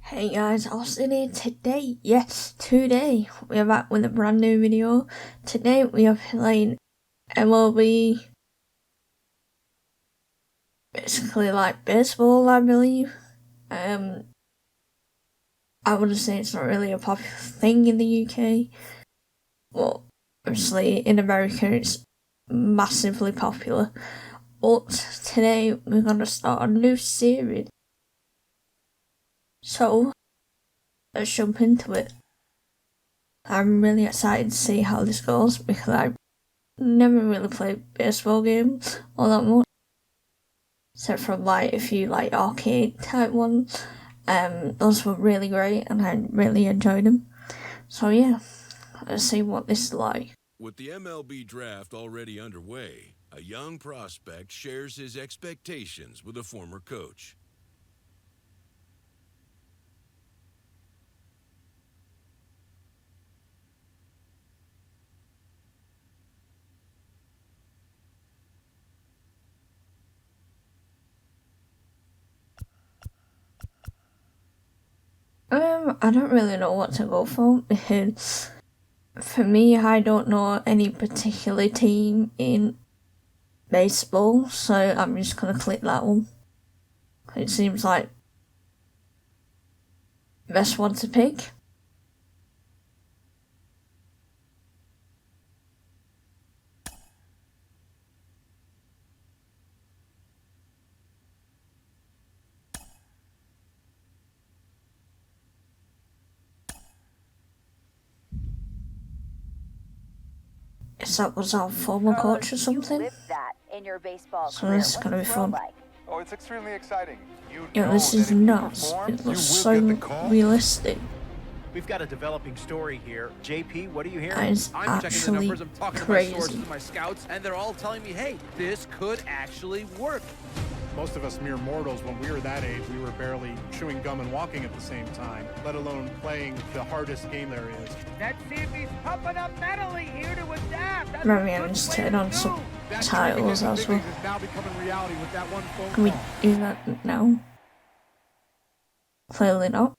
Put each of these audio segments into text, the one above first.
Hey guys, Austin here. Today we are back with a brand new video. Today we are playing MLB, basically like baseball, I believe. I would say it's not really a popular thing in the UK. Well, obviously in America it's massively popular. But today we're gonna start a new series. So let's jump into it. I'm really excited to see how this goes because I never really played baseball games all that much, except from like a few like arcade type ones. Those were really great and I really enjoyed them. So yeah, let's see what this is like. With the MLB draft already underway, a young prospect shares his expectations with a former coach. I don't really know what to go for because for me, I don't know any particular team in baseball, so I'm just gonna click that one. It seems like the best one to pick. Guess that was our former coach or something. So this is gonna be fun. Oh, it's extremely exciting. Yeah, this is nuts. It looks so realistic. We've got a developing story here. JP, what are you hearing? That is I'm checking the actually numbers, I'm talking to my sources, crazy. my scouts, and they're all telling me, hey, this could actually work. Most of us mere mortals, when we were that age, we were barely chewing gum and walking at the same time, let alone playing the hardest game there is. Let's see if he's pumping up mentally here to adapt. Maybe I just turn on some titles as well. Is now becoming reality with that one phone Can we call. do that now? Clearly not.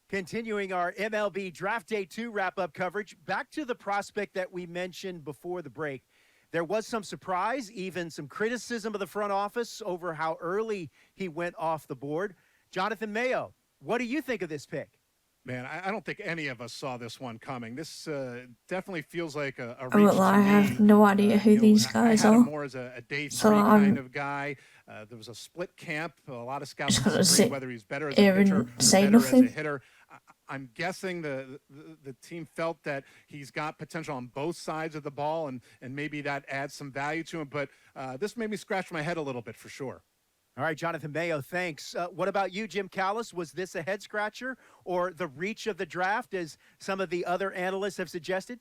Continuing our MLB Draft Day 2 wrap-up coverage, back to the prospect that we mentioned before the break. There was some surprise, even some criticism of the front office over how early he went off the board. Jonathan Mayo, what do you think of this pick? Man, I don't think any of us saw this one coming. This definitely feels like a I reach won't to lie, I me. have no idea who these guys I had him are. more as a day So three I'm kind of guy. There was a split camp. A lot of scouts just gonna disagree sit whether he's better as a here pitcher or and say better as nothing. a hitter. I'm guessing the team felt that he's got potential on both sides of the ball, and maybe that adds some value to him. But this made me scratch my head a little bit for sure. All right, Jonathan Mayo, thanks. What about you, Jim Callis? Was this a head-scratcher or the reach of the draft, as some of the other analysts have suggested?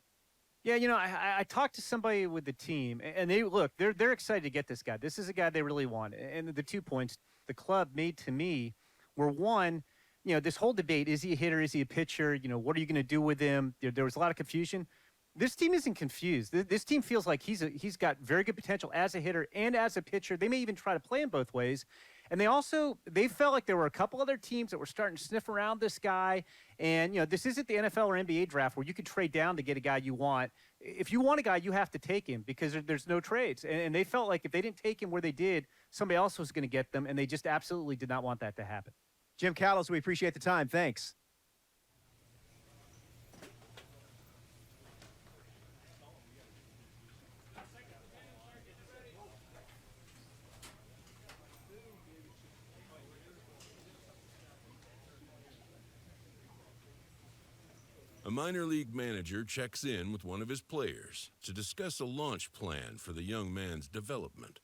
Yeah, you know, I talked to somebody with the team, and they're excited to get this guy. This is a guy they really want. And the 2 points the club made to me were, one, you know, this whole debate, is he a hitter, is he a pitcher, you know, what are you going to do with him? There was a lot of confusion. This team isn't confused. This team feels like he's got very good potential as a hitter and as a pitcher. They may even try to play him both ways. And they felt like there were a couple other teams that were starting to sniff around this guy. And, you know, this isn't the NFL or NBA draft where you can trade down to get a guy you want. If you want a guy, you have to take him because there's no trades. And they felt like if they didn't take him where they did, somebody else was going to get them. And they just absolutely did not want that to happen. Jim Callis, we appreciate the time. Thanks. A minor league manager checks in with one of his players to discuss a launch plan for the young man's development.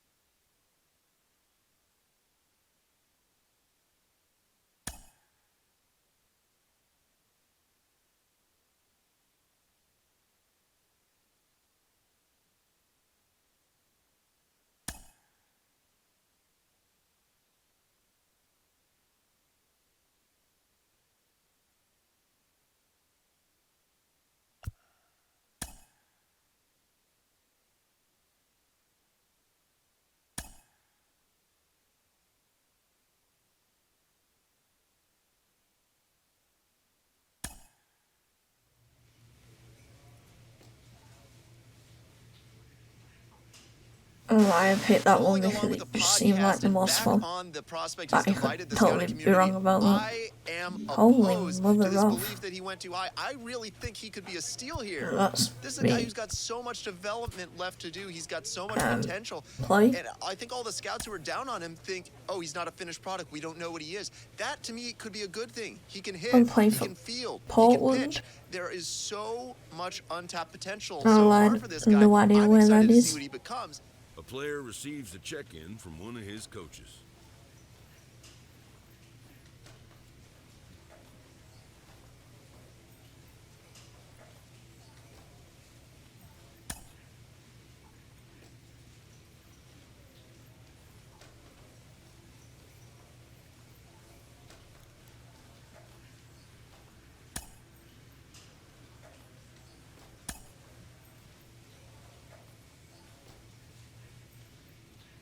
I picked that one Rolling because along it with the just seemed like podcast the and most back fun. on the prospect But who's I divided could the scouting totally be community. wrong about that. I am Holy opposed mother to this of. belief that he went too high. I really think he could be a steal here. That's This is a guy me. who's got so much development left to do. He's got so much potential. Play. And I think all the scouts who are down on him think, oh, he's not a finished product. We don't know what he is. That, to me, could be a good thing. He can hit. I'm playing He for can field. He Portland. can pitch. There is so much untapped potential No, so I far for this guy. no idea I'm where excited that to is. see what he becomes. A player receives a check-in from one of his coaches.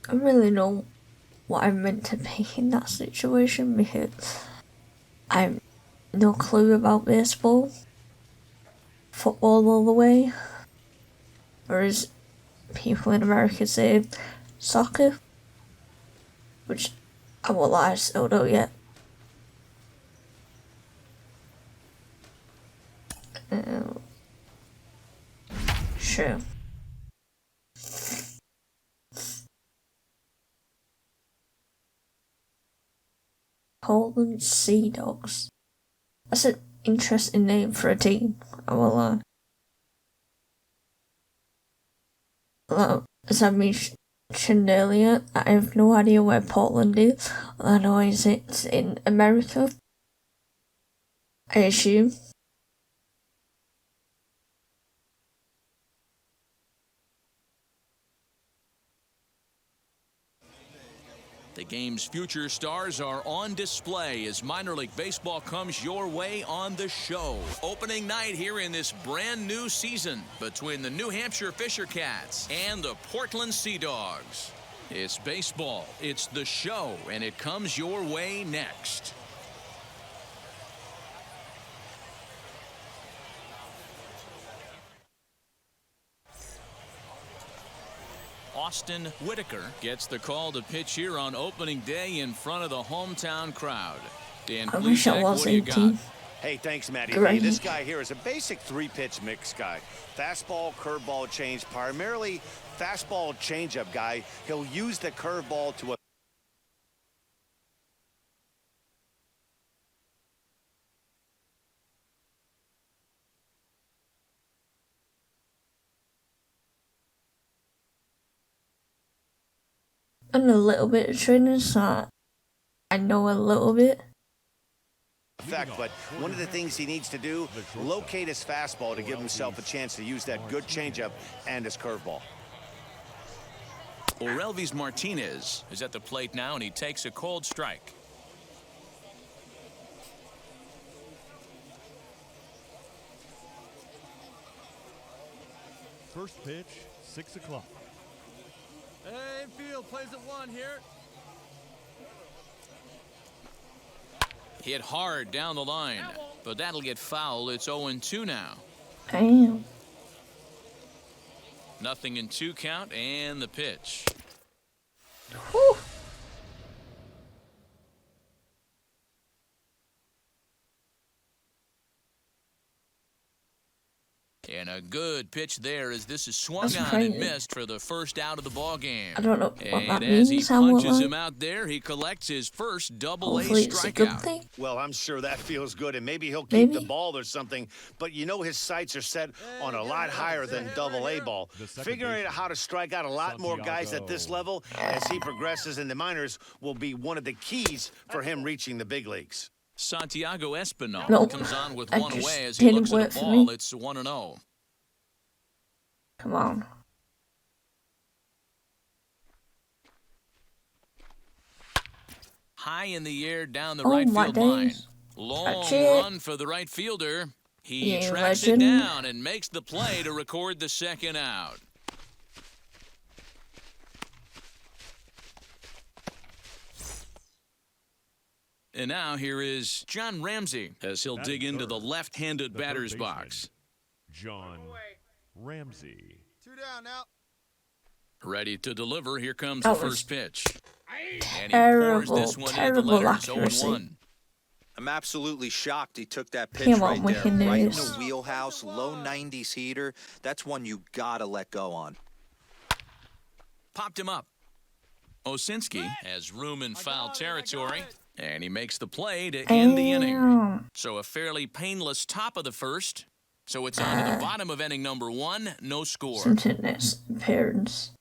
I really know what I'm meant to be in that situation because I have no clue about baseball, football all the way, or as people in America say, soccer, which I won't lie, I still don't yet. Sure. Portland Sea Dogs. That's an interesting name for a team, I won't lie. Well, as I mentioned earlier, I have no idea where Portland is. All I know is it's in America, I assume. The game's future stars are on display as minor league baseball comes your way on the show. Opening night here in this brand new season between the New Hampshire Fisher Cats and the Portland Sea Dogs. It's baseball, it's the show, and it comes your way next. Austin Whitaker gets the call to pitch here on opening day in front of the hometown crowd. Dan I wish I Plesac, was what do you 18. got? Hey, thanks, Matty. Great. This guy here is a basic three-pitch mix guy. Fastball, curveball, change, primarily fastball changeup guy. He'll use the curveball to a And a little bit of training, so I know a little bit. effect, but one of the things he needs to do, locate his fastball to give himself a chance to use that good changeup and his curveball. Orelvis Martinez is at the plate now, and he takes a cold strike. First pitch, 6 o'clock. Hey, field plays at 1 here. Hit hard down the line, but that'll get foul. It's 0-2 now. Damn. Nothing in 2 count, and the pitch. Whew. And a good pitch there as this is swung That's on and crazy. missed for the first out of the ball game. I don't know what And that as he means. I won't punches lie. him out there, he collects his first double-A Hopefully it's a good strikeout. thing. Well, I'm sure that feels good, and maybe he'll keep Maybe. the ball or something, but you know his sights are set on a lot higher than double-A ball. Figuring out how to strike out a lot more guys at this level as he progresses in the minors will be one of the keys for him reaching the big leagues. Santiago Espinal Nope. comes on with That one just away as he didn't looks at work the for ball. me. It's 1-0. Come on. High in the air down the Oh, right my field line. days. Long That's it. run for the right fielder. He Yeah, tracks legend. it down and makes the play to record the second out. And now here is John Ramsey as he'll dig into the left-handed The third batter's baseman, box. John Ramsey. 2 down now. Ready to deliver. Here comes That the was first pitch. And he pours this one into the letters. 0-1. I'm absolutely shocked he took that pitch Come right on, we there. can do Right in this. the wheelhouse, low 90s heater. That's one you gotta let go on. Popped him up. Osinski has room in foul territory, and he makes the play to end the inning. So a fairly painless top of the first. So it's on to the bottom of inning number 1, no score. Something next appearance.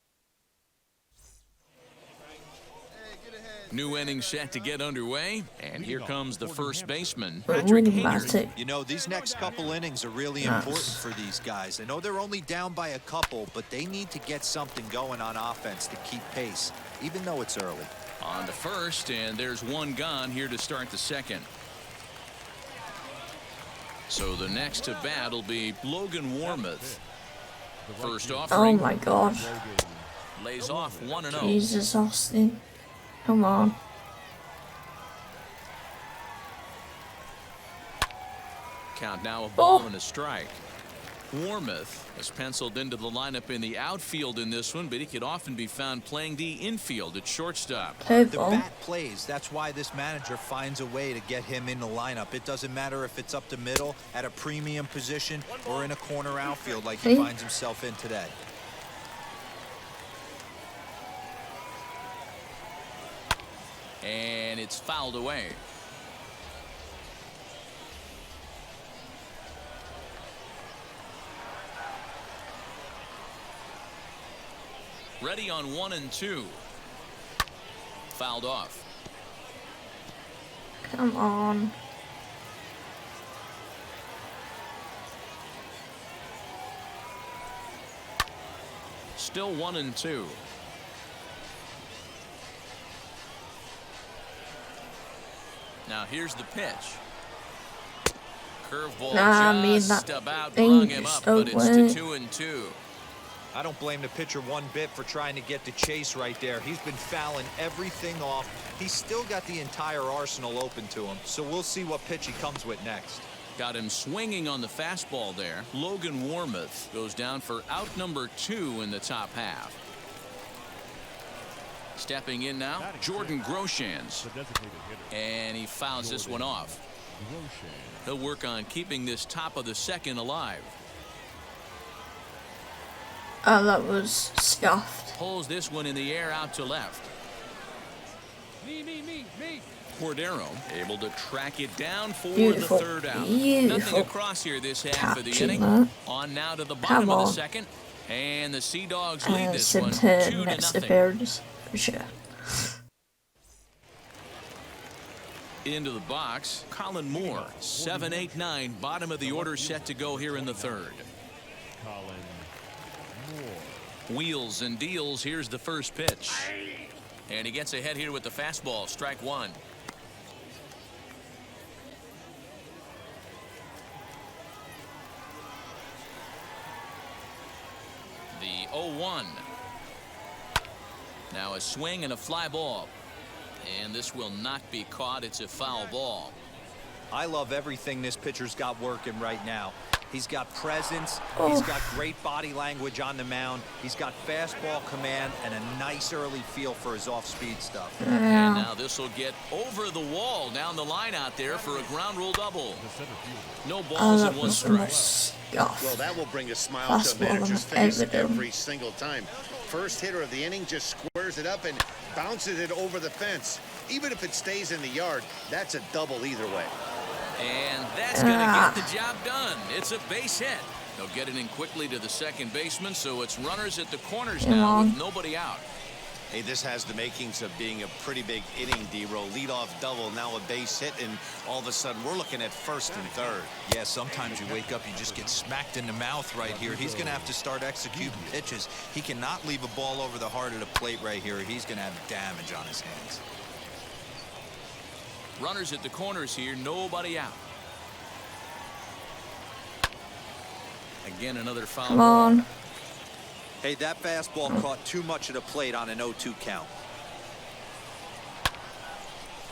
New inning set to get underway, and here comes the first baseman, But Patrick really Hager. massive. You know, these next couple innings are really Nice. important for these guys. I know they're only down by a couple, but they need to get something going on offense to keep pace, even though it's early. On the first, and there's one gone here to start the second. So the next to bat will be Logan Warmuth. First Oh offering. my god. Lays off 1-0. Jesus, Austin. Come on. Count now a ball and a strike. Warmuth is penciled into the lineup in the outfield in this one, but he could often be found playing the infield at shortstop. The bat plays. That's why this manager finds a way to get him in the lineup. It doesn't matter if it's up the middle, at a premium position, or in a corner outfield like he finds himself in today. And it's fouled away. Ready on 1 and 2. Fouled off. Come on. Still 1 and 2. Now here's the pitch. Curveball just about rung him up, but it's to 2 and 2. I don't blame the pitcher one bit for trying to get the chase right there. He's been fouling everything off. He's still got the entire arsenal open to him, so we'll see what pitch he comes with next. Got him swinging on the fastball there. Logan Warmuth goes down for out number 2 in the top half. Stepping in now, Jordan Groshans. And he fouls this one off. He'll work on keeping this top of the second alive. Oh, that was scuffed. Pulls this one in the air out to left. Me. Cordero able to track it down for Beautiful. the third out. Beautiful. Nothing across here this half of the Catching inning. that. On now to the bottom Come of on. the second. And the Sea Dogs lead this one Simpson 2 to next nothing. appearance for sure. Into the box, Colin Moore, 7, 8, 9, bottom of the order set to go here in the third. Colin Moore. Wheels and deals. Here's the first pitch. And he gets ahead here with the fastball. Strike 1. The 0-1. Now a swing and a fly ball. And this will not be caught. It's a foul ball. I love everything this pitcher's got working right now. He's got presence. Oh. He's got great body language on the mound. He's got fastball command and a nice early feel for his off-speed stuff. And now this will get over the wall down the line out there for a ground rule double. No balls and one strike. Well, that will bring a smile That's to a manager's face evident. every single time. First hitter of the inning just squares it up and bounces it over the fence. Even if it stays in the yard, that's a double either way. And that's going to get the job done. It's a base hit. They'll get it in quickly to the second baseman, so it's runners at the corners now with nobody out. Hey, this has the makings of being a pretty big inning, D-Roll. Leadoff double, now a base hit, and all of a sudden we're looking at first and third. Yeah, sometimes you wake up, you just get smacked in the mouth right here. He's going to have to start executing pitches. He cannot leave a ball over the heart of the plate right here. He's going to have damage on his hands. Runners at the corners here, nobody out. Again, another foul. Come on. Hey, that fastball caught too much of the plate on an 0-2 count.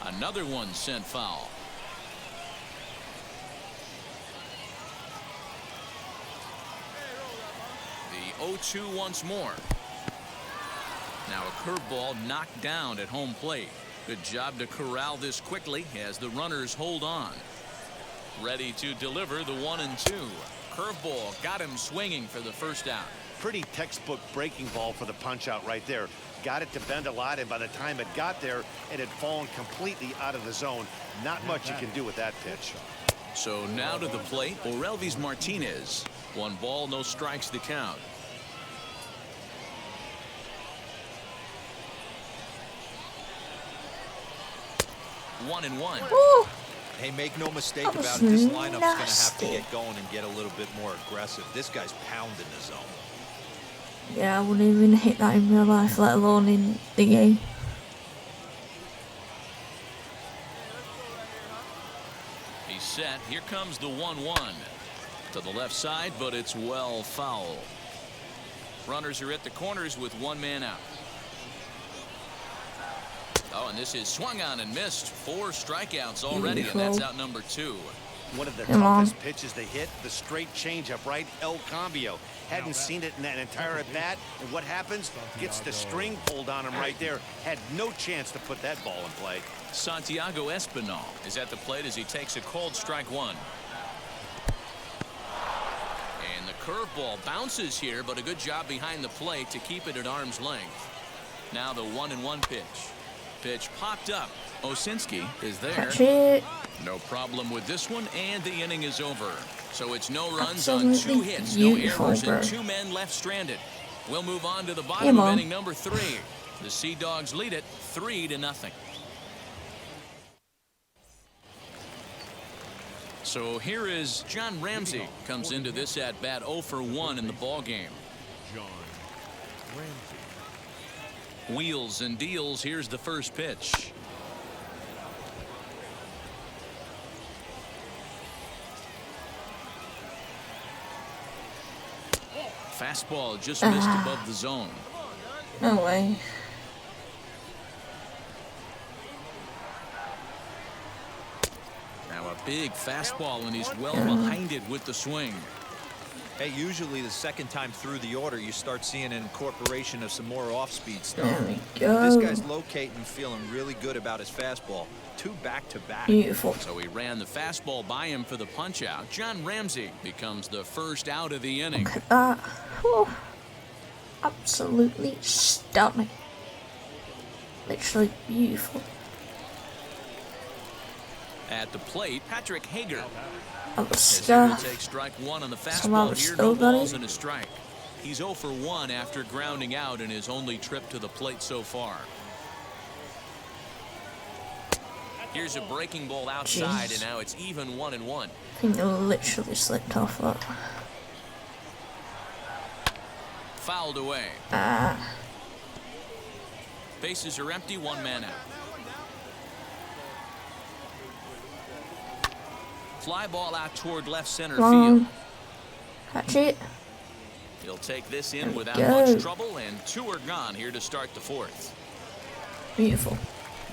Another one sent foul. The 0-2 once more. Now a curveball knocked down at home plate. Good job to corral this quickly as the runners hold on. Ready to deliver the 1-2. Curveball got him swinging for the first out. Pretty textbook breaking ball for the punch out right there. Got it to bend a lot, and by the time it got there, it had fallen completely out of the zone. Not much you can do with that pitch. So now to the plate, Orelvis Martinez. 1 ball, no strikes the count. One and one. Ooh. Hey, make no mistake That was about it. This lineup's going to have to nasty. get going and get a little bit more aggressive. This guy's pounding the zone. Yeah, I wouldn't even hit that in real life, let alone in the game. He's set. Here comes the 1-1. To the left side, but it's well foul. Runners are at the corners with 1 man out. Oh, and this is swung on and missed. 4 strikeouts already, and that's out number 2. One of the toughest pitches to hit, the straight changeup, right? El Cambio. Hadn't seen it in that entire at bat. And what happens? Gets the string pulled on him right there. Had no chance to put that ball in play. Santiago Espinal is at the plate as he takes a called strike 1. And the curveball bounces here, but a good job behind the plate to keep it at arm's length. Now the 1-1 pitch. Pitch popped up. Osinski is there. Catch it. No problem with this one, and the inning is over. So it's no runs Absolutely on 2 hits, no beautiful, errors, bro. and 2 men left stranded. We'll move on to the bottom of inning number 3. The Sea Dogs lead it 3-0. So here is John Ramsey. Comes into this at bat 0 for 1 in the ball game. John Ramsey. Wheels and deals. Here's the first pitch. Fastball just missed above the zone. No way. Now a big fastball, and he's well behind it with the swing. Hey, usually the second time through the order, you start seeing an incorporation of some more off-speed stuff. There we go. This guy's locating, feeling really good about his fastball. 2 back-to-back. Beautiful. So he ran the fastball by him for the punch-out. John Ramsey becomes the first out of the inning. Look at that. Whew. Absolutely stunning. Literally beautiful. At the plate, Patrick Hager. That was As he will stuff. take strike 1 on the Somehow fastball it's here. still No got balls it. and a strike. He's 0 for 1 after grounding out in his only trip to the plate so far. Here's a breaking ball outside, Jeez. and now it's even 1-1. I think they literally slipped off that. Fouled away. Ah. Bases are empty, 1 man out. Fly ball out toward left center Come field. on. Catch it. He'll take this in There we without go. much trouble, and 2 are gone here to start the 4th. Beautiful.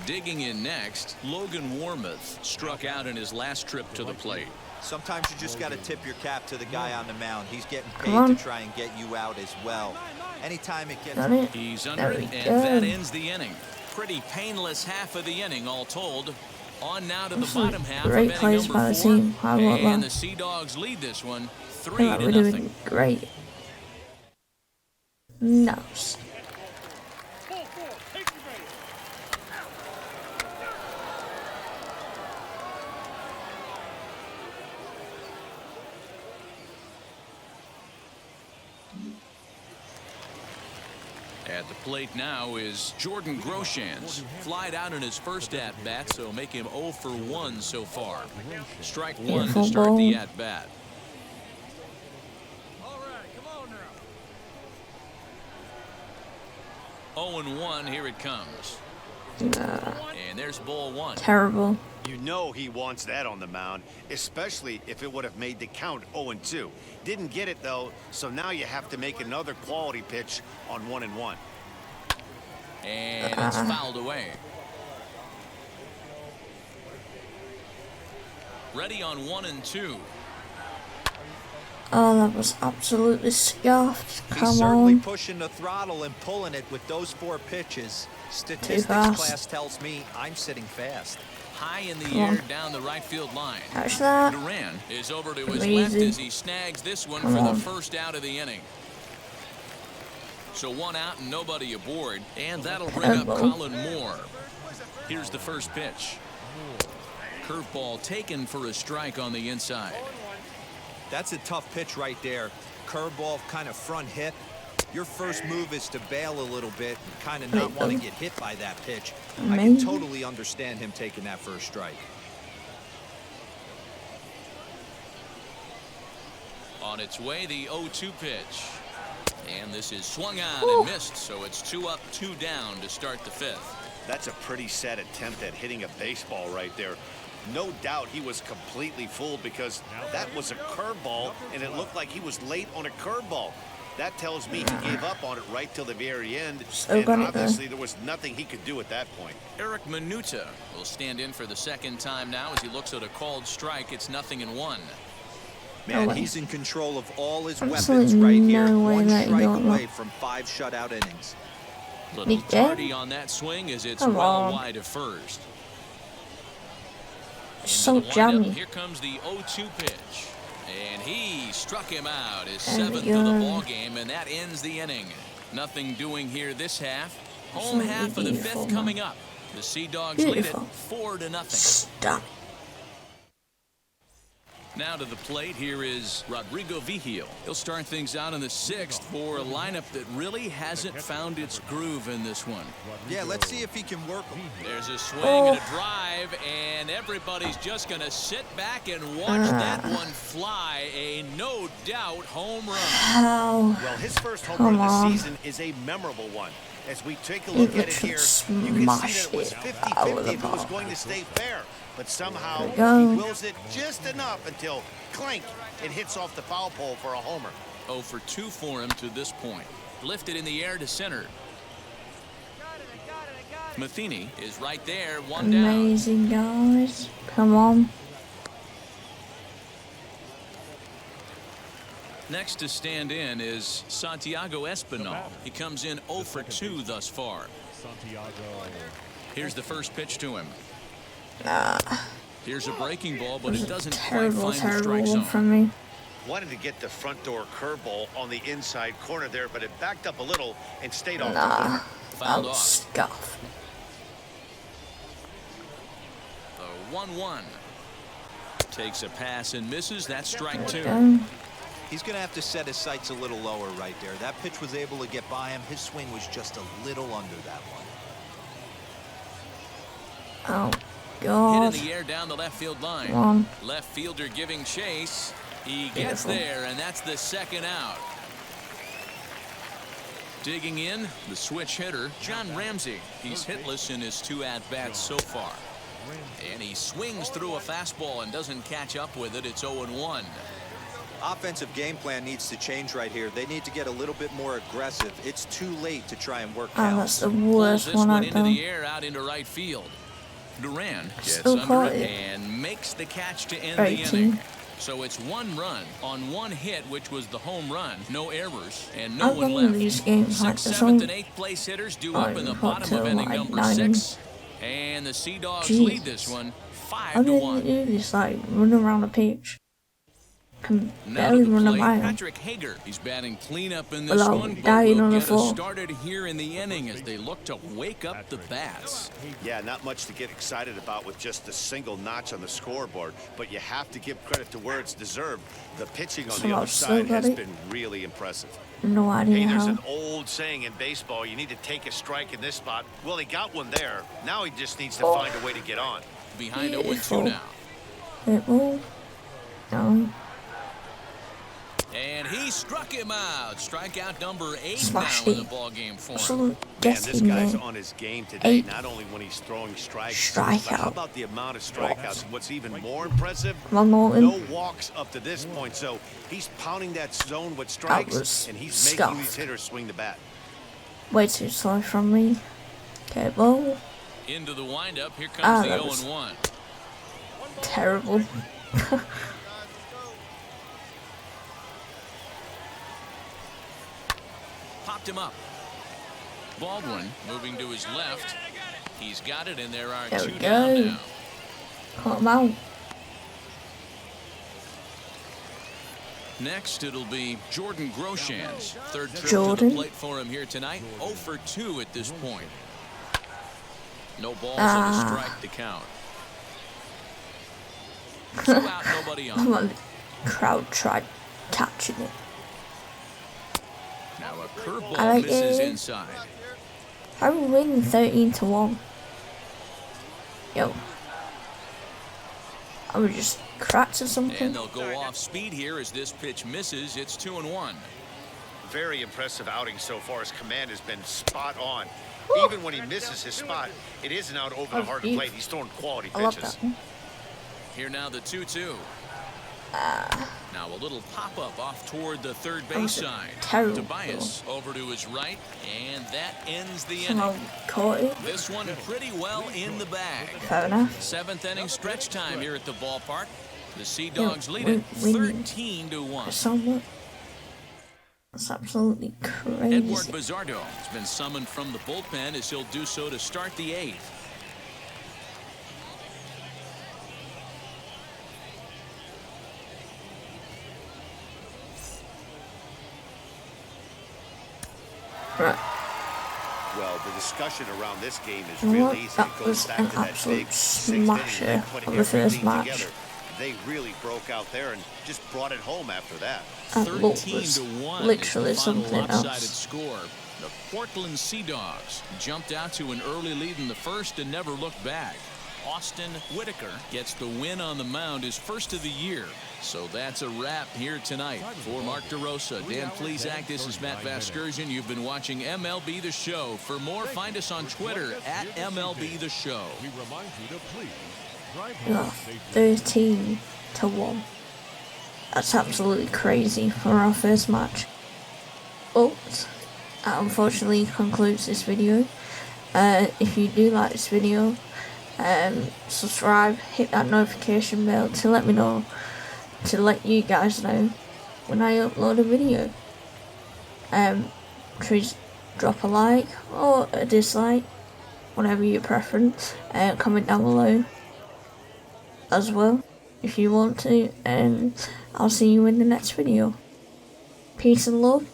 Digging in next, Logan Warmuth struck out in his last trip to the plate. Sometimes you just got to tip your cap to the guy on the mound. He's getting Come paid on. to try and get you out as well. Anytime it gets... Got it. He's under There it, we and go. that ends the inning. Pretty painless half of the inning, all told. On now to the Some bottom half great of inning plays number by the 4. team. I love And that. the Sea Dogs lead this one I feel like we're 3-0. doing great. Nice. At the plate now is Jordan Groshans. Flied out in his first at-bat, so make him 0 for 1 so far. Strike 1 to Beautiful start the ball. at-bat. Oh and 1, here it comes. And there's ball 1. Terrible. You know he wants that on the mound, especially if it would have made the count 0-2. Didn't get it, though, so now you have to make another quality pitch on 1-1. And it's fouled away. Ready on 1 and 2. Oh, that was absolutely scuffed. He's Come certainly on. pushing the throttle and pulling it with those 4 pitches. Statistics fast. class tells me I'm sitting fast. High in the Come air on. down the right field line. Catch that. Duran is over to his Easy. left as he snags this one Come for on. the first out of the inning. So 1 out and nobody aboard, and that'll bring up Colin Moore. Here's the first pitch. Curveball taken for a strike on the inside. That's a tough pitch right there. Curveball, kind of front hit. Your first move is to bail a little bit, kind of not want to get hit by that pitch. I can totally understand him taking that first strike. On its way, the 0-2 pitch. And this is swung on and missed, so it's 2 up, 2 down to start the 5th. That's a pretty sad attempt at hitting a baseball right there. No doubt he was completely fooled because that was a curveball, and it looked like he was late on a curveball. That tells me he gave up on it right till the very end, and obviously there was nothing he could do at that point. Eric Minuta will stand in for the second time now as he looks at a called strike. It's 0-1. Man, he's in control of all his Absolutely weapons right here. no way 1 that you strike don't away know. from 5 shutout innings. Little tardy on that swing as it's Come well on. wide of first. So Into the windup, jammy. Here comes the 0-2 pitch. And he struck him out. His There we 7th of the go. ball game, and that ends the inning. Nothing doing here this half. Home Absolutely half of the beautiful, 5th man. coming up. The Sea Dogs lead it Beautiful. 4-0. Stop. Now to the plate, here is Rodrigo Vargas. He'll start things out in the 6th for a lineup that really hasn't found its groove in this one. Yeah, let's see if he can work them. There's a swing and a drive, and everybody's just going to sit back and watch that one fly. A no-doubt home run. How? Well, his first home Come run of the on. season is a memorable one. As we take a look at it here, you can see that it was 50-50 if it was going to stay fair. But somehow There we go. he wills it just enough until clink, it hits off the foul pole for a homer. 0 for 2 for him to this point. Lifted in the air to center. Matheny is right there, 1 down. Amazing, guys. Come on. Next to stand in is Santiago Espinal. He comes in 0 for 2 thus far. Here's the first pitch to him. Here's a breaking ball, but it doesn't quite find the strike zone. From me. Wanted to get the front door curveball on the inside corner there, but it backed up a little and stayed off the Nah, corner. Fouled that was off. scuff. The 1-1. Takes a pass and misses. That's strike 2. He's going to have to set his sights a little lower right there. That pitch was able to get by him. His swing was just a little under that one. Oh, God. Hit in the air down the left field line. Come on. Left fielder giving chase. He gets there, and that's the 2nd out. Digging in, the switch hitter, John Ramsey. He's hitless in his 2 at-bats so far. And he swings through a fastball and doesn't catch up with it. It's 0-1. Offensive game plan needs to change right here. They need to get a little bit more aggressive. It's too late to try and work Oh, that's counts. the Pulls worst this one one I've into done. the air out into right field. Duran gets So under caught it it. and makes the catch to end Right, the inning. team. So it's 1 run on 1 hit, which was the home run. No errors and no I've one won left. these games like 6th, this 7th, one. and 8th place hitters due I up in the got bottom of to inning like number 9. 6. And the Sea Dogs Jeez. lead this one I 5-1. didn't do this, like, run around the pitch. Can Now barely to the run a plate, mile. Patrick Hager. He's batting cleanup in this Without one, but dying will on the get us floor. started here in the inning as they look to wake up the bats. Yeah, not much to get excited about with just a single notch on the scoreboard, but you have to give credit to where it's deserved. The pitching on the So other so side has buddy. been really impressive. No idea Hey, there's how. an old saying in baseball, you need to take a strike in this spot. Well, he got one there. Now he just needs to find a way to get on. Behind 0-2 Beautiful. now. It will. No. And he struck him out. Strikeout number 8 Smash now in it. the ball game for him. Absolute Man, this getting guy's there. on his game today, 8 not only when he's throwing strikes, strikeout. but how about the amount of strikeouts? What's even more impressive, Come on, Norton. no walks up to this point. So he's pounding that zone with strikes, was and he's scuffed. making these hitters swing the bat. Way too slow from me. Okay, ball. Into the windup. Here comes the that was 0-1. popped him up. Baldwin moving to his left. He's got it, and there are There two we down go. now. Caught him out. Next, it'll be Jordan Grossman's third trip to Jordan. the plate for him here tonight. 0 for 2 at this point. No balls and a strike to count. 2 out, nobody on. Come on, the crowd tried catching it. Now a curveball I like misses it. inside. How are we winning 13-1? Yo. I was just cracked or something. And they'll go off speed here as this pitch misses. It's 2-1. Very impressive outing so far. His command has been spot on. Even when he misses his spot, it isn't out over the hard plate. He's throwing quality I love pitches. that one. Here now the 2-2. Now a little pop-up off toward the third That base was a side. terrible Tobias over to his right, and that ends the Somehow inning. caught it. This one pretty well in the bag. Fair enough. 7th inning stretch time here at the ballpark. The Sea Dogs lead we- it we- 13-1. Somewhat. That's absolutely crazy. Edward Bizardo has been summoned from the bullpen as he'll do so to start the 8th. Right. Well, the discussion around this game is You know real what? easy. It That goes was back an to that absolute big sixth inning when smasher they put of the first everything match. together. They really broke out there and just brought it home after that. That look was 13-1 literally is the final something lopsided else. score. The Portland Sea Dogs jumped out to an early lead in the first and never looked back. Austin Whitaker gets the win on the mound, his first of the year. So that's a wrap here tonight. For Mark DeRosa, Dan Plesac, this is Matt Vasgersian. You've been watching MLB The Show. For more, find us on Twitter at MLB The Show. We remind you to please drive Yeah, home safely. 13-1. That's absolutely crazy for our first match. But that unfortunately concludes this video. If you do like this video, subscribe, hit that notification bell to let me know, to let you guys know when I upload a video. Please drop a like or a dislike, whatever your preference. Comment down below as well if you want to, and I'll see you in the next video. Peace and love.